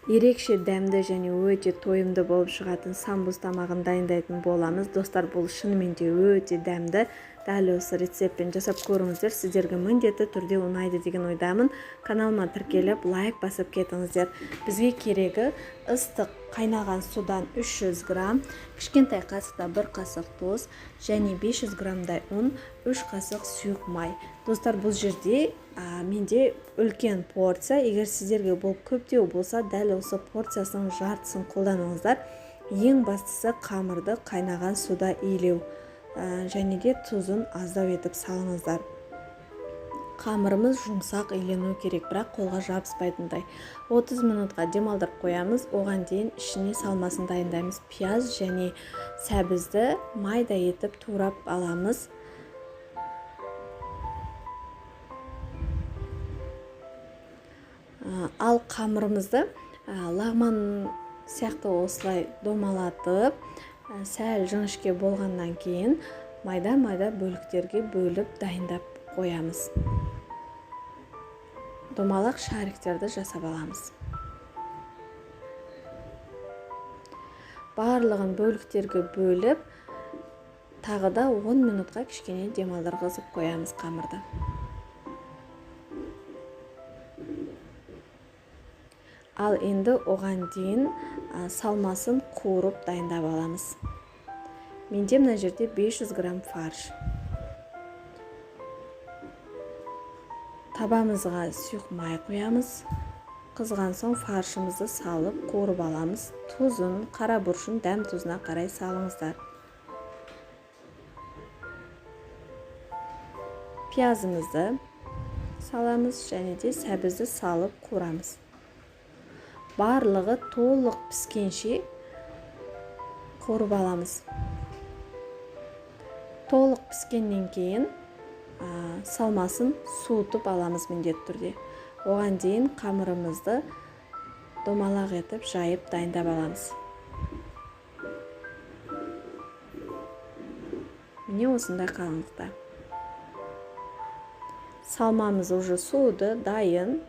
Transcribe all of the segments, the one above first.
Ерекше дәмді және өте тойымды болып шығатын самбуз тамағын дайындайтын боламыз. Достар, бұл шынымен де өте дәмді. Дәл осы рецептпен жасап көріңіздер. Сіздерге міндетті түрде ұнайды деген ойдамын. Каналыма тіркеліп, лайк басып кетіңіздер. Бізге керегі ыстық қайнаған судан 300 грамм, кішкентай қасықта 1 қасық тұз және 500 граммдай ұн, 3 қасық сұйық май. Достар, бұл жерде менде үлкен порция. Егер сіздерге бұл көптеу болса, дәл осы порциясының жартысын қолданыңыздар. Ең бастысы қамырды қайнаған суда илеу және де тұзын аздау етіп салыңыздар. Қамырымыз жұмсақ илену керек, бірақ қолға жабыспайтындай. 30 минутқа демалдырып қоямыз. Оған дейін ішіне салмасын дайындаймыз. Пияз және сәбізді майда етіп турап аламыз. Ал қамырымызды лағман сияқты осылай домалатып, сәл жіңішке болғаннан кейін майда-майда бөліктерге бөліп дайындап қоямыз. Домалақ шариктерді жасап аламыз. Барлығын бөліктерге бөліп, тағы да 10 минутқа кішкене демалдырғызып қоямыз қамырды. Ал енді оған дейін салмасын қуырып дайындап аламыз. Менде мына жерде 500 грамм фарш. Табамызға сұйық май қоямыз. Қызған соң фаршымызды салып қуырып аламыз. Тұзын, қара бұршын, дәм тұзына қарай салыңыздар. Пиязымызды саламыз және де сәбізді салып қуырамыз. Барлығы толық піскенше қуырып аламыз. Толық піскеннен кейін салмасын суытып аламыз міндетті түрде. Оған дейін қамырымызды домалақ етіп жайып дайындап аламыз. Міне осындай қалыңдықта. Салмамыз уже суыды, дайын.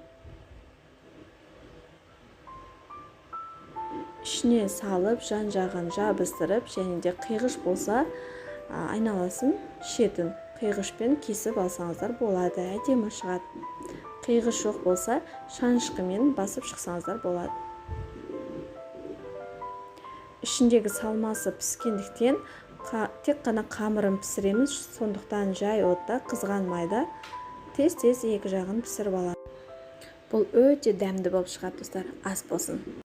Ішіне салып, жан-жағын жабыстырып, және де қиғыш болса, айналасын шетін қиғышпен кесіп алсаңыздар болады, әдемі шығады. Қиғыш жоқ болса, шанышқымен басып шықсаңыздар болады. Ішіндегі салмасы піскендіктен тек қана қамырын пісіреміз, сондықтан жай отта қызған майда тез-тез екі жағын пісіріп аламыз. Бұл өте дәмді болып шығады, достар, ас болсын.